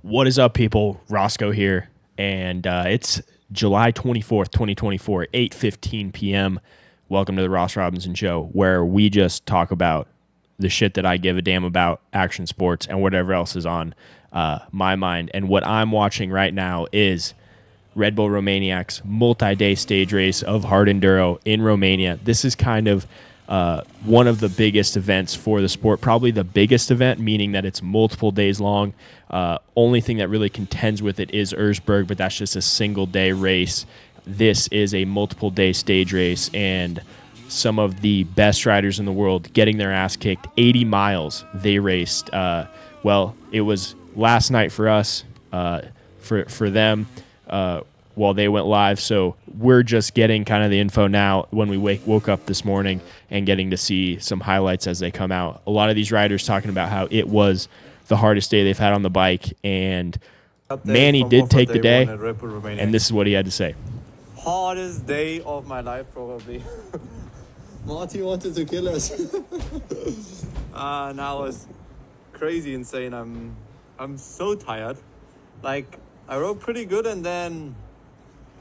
What is up, people? Roscoe here, and it's July 24th, 2024, 8:15 p.m. Welcome to the Ross Robinson Show, where we just talk about the shit that I give a damn about, action sports, and whatever else is on my mind. And what I'm watching right now is Red Bull Romaniacs multi-day stage race of hard enduro in Romania. This is kind of one of the biggest events for the sport, probably the biggest event, meaning that it's multiple days long. Only thing that really contends with it is Erzberg, but that's just a single day race. This is a multiple day stage race, and some of the best riders in the world getting their ass kicked. 80 miles they raced. It was last night for us, for them, while they went live. So we're just getting kind of the info now when we woke up this morning and getting to see some highlights as they come out. A lot of these riders talking about how it was the hardest day they've had on the bike, and Manny did take the day, and this is what he had to say. Hardest day of my life, probably. Marty wanted to kill us. Now it's crazy insane. I'm so tired. Like, I rode pretty good, and then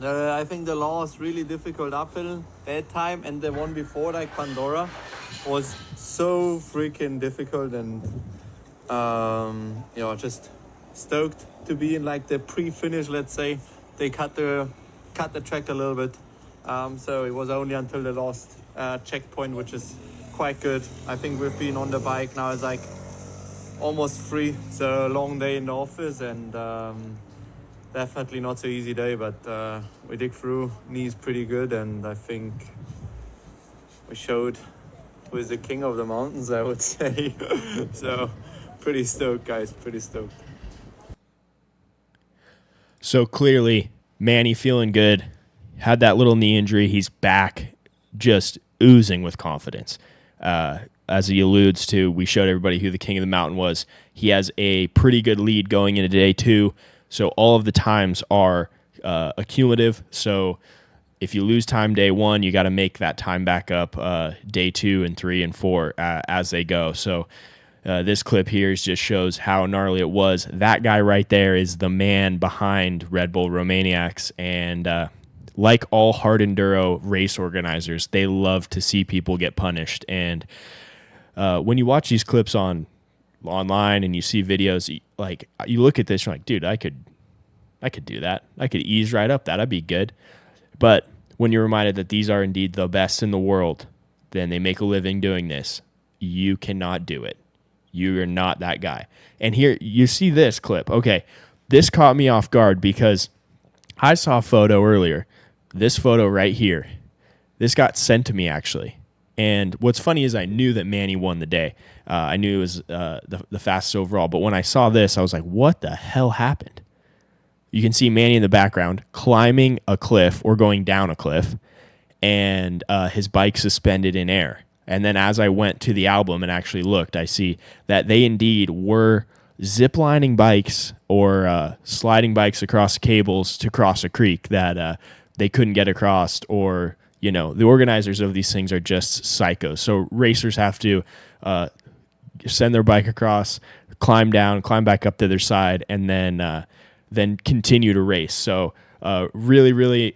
I think the last really difficult uphill that time and the one before, like Pandora, was so freaking difficult, and just stoked to be in like the pre-finish. Let's say they cut the track a little bit, so it was only until the last checkpoint, which is quite good. I think we've been on the bike now, it's like almost free, so a long day in the office, and definitely not so easy day, but we dig through. Knees pretty good, and I think we showed who is the king of the mountains, I would say. So pretty stoked, guys, pretty stoked. So clearly, Manny feeling good. Had that little knee injury. He's back, just oozing with confidence. As he alludes to, we showed everybody who the king of the mountain was. He has a pretty good lead going into day two. So all of the times are accumulative. So if you lose time day one, you got to make that time back up day 2 and 3 and 4 as they go. So this clip here just shows how gnarly it was. That guy right there is the man behind Red Bull Romaniacs. And like all hard enduro race organizers, they love to see people get punished. And when you watch these clips online and you see videos, like, you look at this, you're like, dude, I could do that. I could ease right up that. I'd be good. But when you're reminded that these are indeed the best in the world, then they make a living doing this. You cannot do it. You are not that guy. And here you see this clip. Okay, this caught me off guard because I saw a photo earlier. This photo right here. This got sent to me, actually. And what's funny is I knew that Manny won the day. I knew it was the fastest overall. But when I saw this, I was like, what the hell happened? You can see Manny in the background climbing a cliff or going down a cliff, and his bike suspended in air. And then as I went to the album and actually looked, I see that they indeed were ziplining bikes or sliding bikes across cables to cross a creek that they couldn't get across, or, you know, the organizers of these things are just psychos. So racers have to send their bike across, climb down, climb back up the other side, and then continue to race. So really, really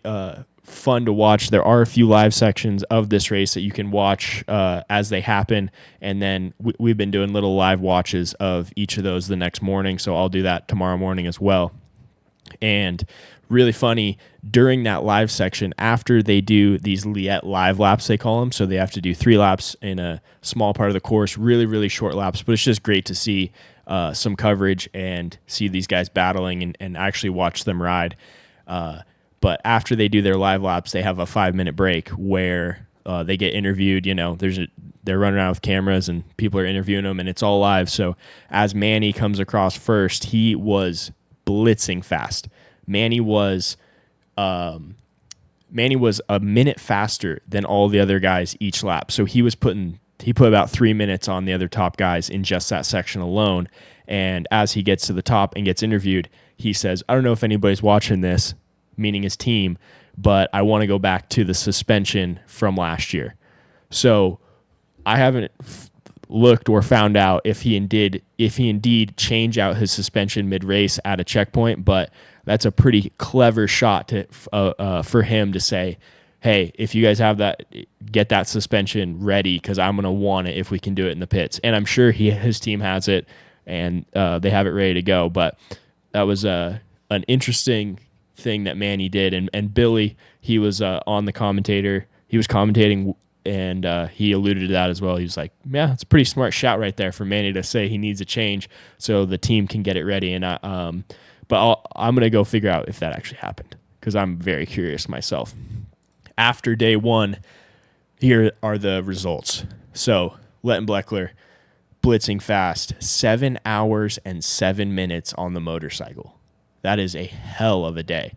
fun to watch. There are a few live sections of this race that you can watch as they happen, and then we've been doing little live watches of each of those the next morning, so I'll do that tomorrow morning as well. And really funny, during that live section, after they do these Liette live laps, they call them, so they have to do 3 laps in a small part of the course, really, really short laps, but it's just great to see some coverage and see these guys battling and actually watch them ride. But after they do their live laps, they have a 5-minute break where they get interviewed. You know, they're running around with cameras and people are interviewing them, and it's all live. So as Manny comes across first, he was blitzing fast. Manny was a minute faster than all the other guys each lap. So he put about 3 minutes on the other top guys in just that section alone. And as he gets to the top and gets interviewed, he says, I don't know if anybody's watching this, meaning his team, but I want to go back to the suspension from last year. So I haven't looked or found out if he indeed change out his suspension mid-race at a checkpoint, but that's a pretty clever shot to for him to say, hey, if you guys have that, get that suspension ready because I'm going to want it if we can do it in the pits. And I'm sure his team has it and they have it ready to go. But that was an interesting thing that Manny did. And Billy, he was on the commentator. He was commentating, and he alluded to that as well. He was like, yeah, it's a pretty smart shot right there for Manny to say he needs a change so the team can get it ready. And I'm going to go figure out if that actually happened because I'm very curious myself. After day one, here are the results. So Letten Bleckler blitzing fast, 7 hours and 7 minutes on the motorcycle. That is a hell of a day.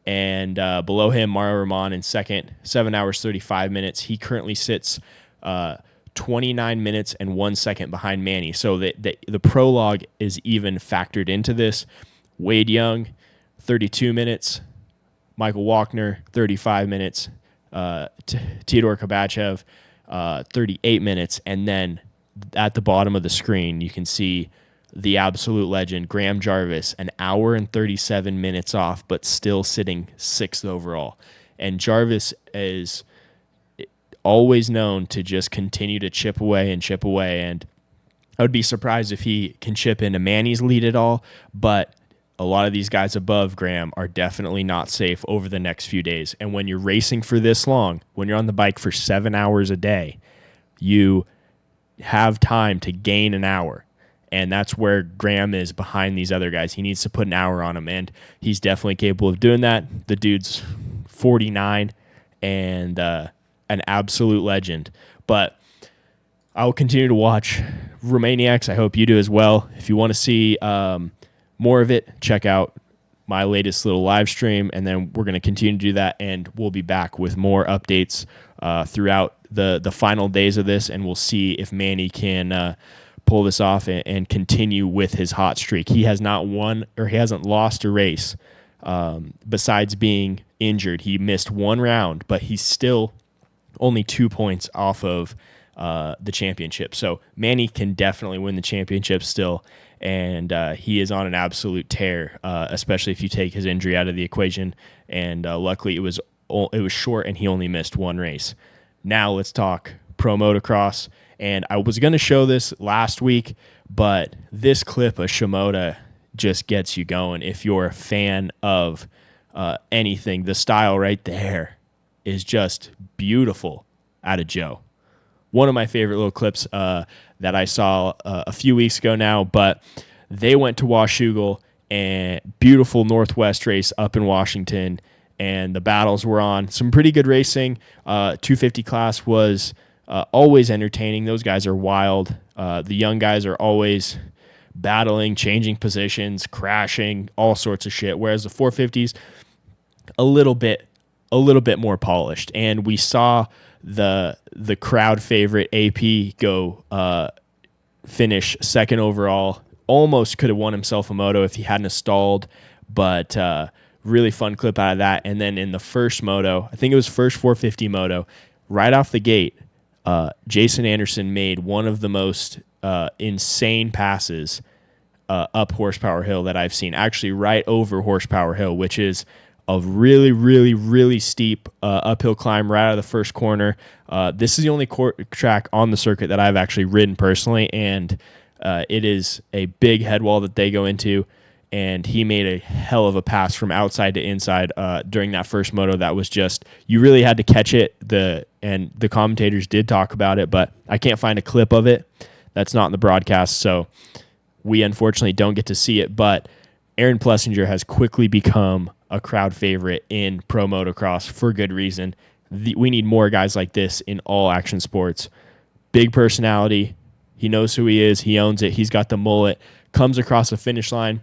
And below him, Mario Roman in second, 7 hours, 35 minutes. He currently sits 29 minutes and 1 second behind Manny. So the prologue is even factored into this. Wade Young, 32 minutes. Michael Walkner, 35 minutes. Theodore Kabachev, 38 minutes. And then at the bottom of the screen, you can see the absolute legend, Graham Jarvis, an hour and 37 minutes off, but still sitting 6th overall. And Jarvis is always known to just continue to chip away. And I would be surprised if he can chip into Manny's lead at all, but a lot of these guys above Graham are definitely not safe over the next few days. And when you're racing for this long, when you're on the bike for 7 hours a day, you have time to gain an hour. And that's where Graham is behind these other guys. He needs to put an hour on him, and he's definitely capable of doing that. The dude's 49 and an absolute legend. But I will continue to watch Romaniacs. I hope you do as well. If you want to see more of it, check out my latest little live stream, and then we're going to continue to do that, and we'll be back with more updates throughout the final days of this, and we'll see if Manny can pull this off and continue with his hot streak. He has not won, or he hasn't lost a race besides being injured. He missed one round, but he's still only 2 points off of the championship. So Manny can definitely win the championship still, and he is on an absolute tear, especially if you take his injury out of the equation. And luckily it was short, and he only missed one race. Now let's talk pro motocross. And I was going to show this last week, but this clip of Shimoda just gets you going. If you're a fan of anything, the style right there is just beautiful out of Joe. One of my favorite little clips that I saw a few weeks ago now, but they went to Washougal, and beautiful Northwest race up in Washington, and the battles were on. Some pretty good racing. 250 class was always entertaining. Those guys are wild. The young guys are always battling, changing positions, crashing, all sorts of shit. Whereas the 450s, a little bit more polished. And we saw the crowd favorite AP go finish second overall. Almost could have won himself a moto if he hadn't stalled, but really fun clip out of that. And then in the first moto, I think it was first 450 moto, right off the gate, Jason Anderson made one of the most insane passes up Horsepower Hill that I've seen, actually right over Horsepower Hill, which is a really, really, really steep uphill climb right out of the first corner. This is the only track on the circuit that I've actually ridden personally, and it is a big head wall that they go into, and he made a hell of a pass from outside to inside during that first moto. That was just, you really had to catch it. And the commentators did talk about it, but I can't find a clip of it. That's not in the broadcast, so we unfortunately don't get to see it. But Aaron Plessinger has quickly become a crowd favorite in pro motocross for good reason. We need more guys like this in all action sports. Big personality. He knows who he is. He owns it. He's got the mullet. Comes across the finish line.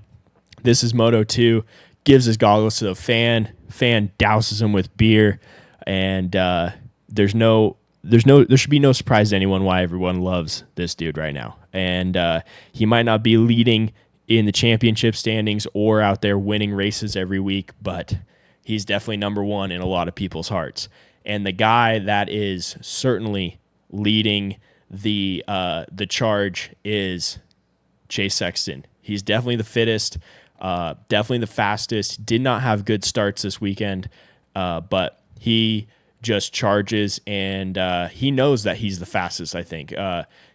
This is Moto 2. Gives his goggles to the fan. Fan douses him with beer. And there should be no surprise to anyone why everyone loves this dude right now. And he might not be leading in the championship standings or out there winning races every week, but he's definitely number one in a lot of people's hearts. And the guy that is certainly leading the charge is Chase Sexton. He's definitely the fittest, definitely the fastest. Did not have good starts this weekend, but he just charges, and he knows that he's the fastest. I think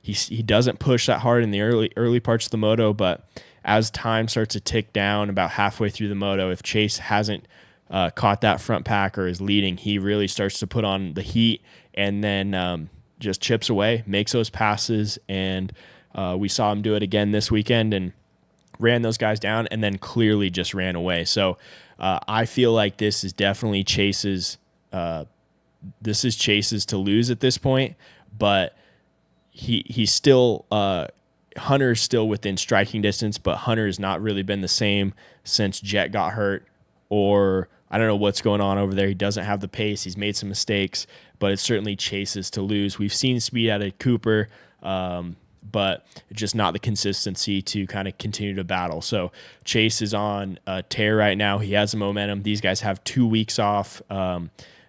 he doesn't push that hard in the early parts of the moto, but as time starts to tick down, about halfway through the moto, if Chase hasn't caught that front pack or is leading, he really starts to put on the heat, and then just chips away, makes those passes, and we saw him do it again this weekend and ran those guys down, and then clearly just ran away. So I feel like this is definitely Chase's. This is Chase's to lose at this point, but he's still Hunter's still within striking distance, but Hunter has not really been the same since Jet got hurt, or I don't know what's going on over there. He doesn't have the pace. He's made some mistakes, but it's certainly Chase's to lose. We've seen speed out of Cooper, but just not the consistency to kind of continue to battle. So Chase is on a tear right now. He has the momentum. These guys have 2 weeks off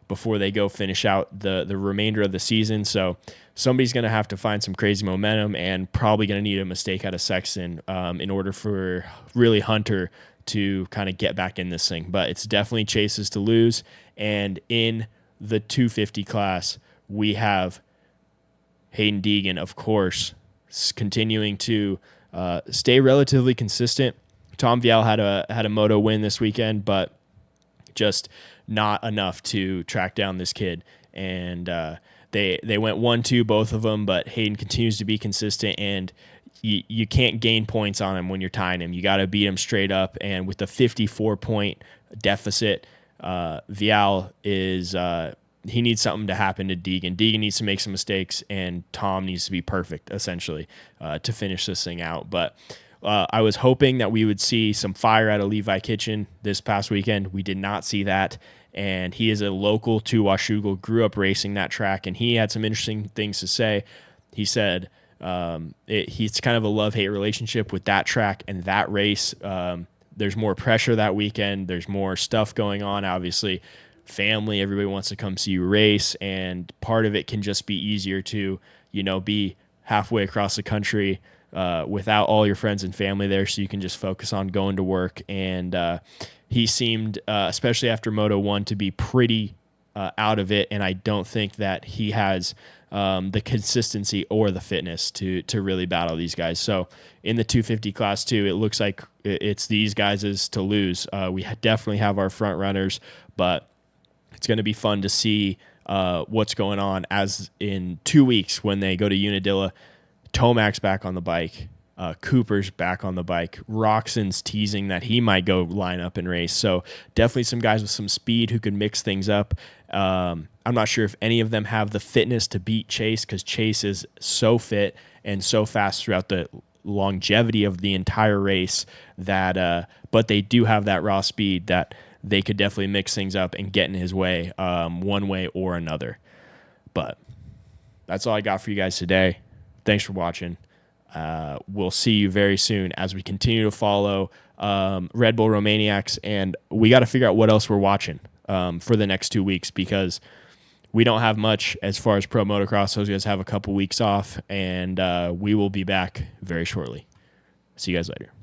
before they go finish out the remainder of the season. So somebody's going to have to find some crazy momentum, and probably going to need a mistake out of Sexton in order for really Hunter to kind of get back in this thing. But it's definitely Chase's to lose. And in the 250 class, we have Hayden Deegan, of course, continuing to stay relatively consistent. Tom Vial had a moto win this weekend, but just not enough to track down this kid. And they went 1-2, both of them, but Hayden continues to be consistent, and you can't gain points on him when you're tying him. You got to beat him straight up. And with the 54-point deficit, Vial is he needs something to happen to Deegan. Deegan needs to make some mistakes, and Tom needs to be perfect, essentially, to finish this thing out. But I was hoping that we would see some fire out of Levi Kitchen this past weekend. We did not see that, and he is a local to Washougal, grew up racing that track, and he had some interesting things to say. He said he's kind of a love-hate relationship with that track and that race. There's more pressure that weekend. There's more stuff going on, obviously. Family, everybody wants to come see you race, and part of it can just be easier to, be halfway across the country without all your friends and family there, so you can just focus on going to work. And he seemed, especially after Moto 1, to be pretty out of it, and I don't think that he has the consistency or the fitness to really battle these guys. So in the 250 class too, it looks like it's these guys' to lose. We definitely have our front runners, but it's going to be fun to see what's going on as in 2 weeks when they go to Unadilla. Tomac's back on the bike. Cooper's back on the bike. Roxon's teasing that he might go line up and race. So definitely some guys with some speed who can mix things up. I'm not sure if any of them have the fitness to beat Chase, because Chase is so fit and so fast throughout the longevity of the entire race that, but they do have that raw speed that they could definitely mix things up and get in his way, one way or another. But that's all I got for you guys today. Thanks for watching. We'll see you very soon as we continue to follow Red Bull Romaniacs, and we got to figure out what else we're watching for the next 2 weeks, because we don't have much as far as pro motocross. Those guys have a couple weeks off, and we will be back very shortly. See you guys later.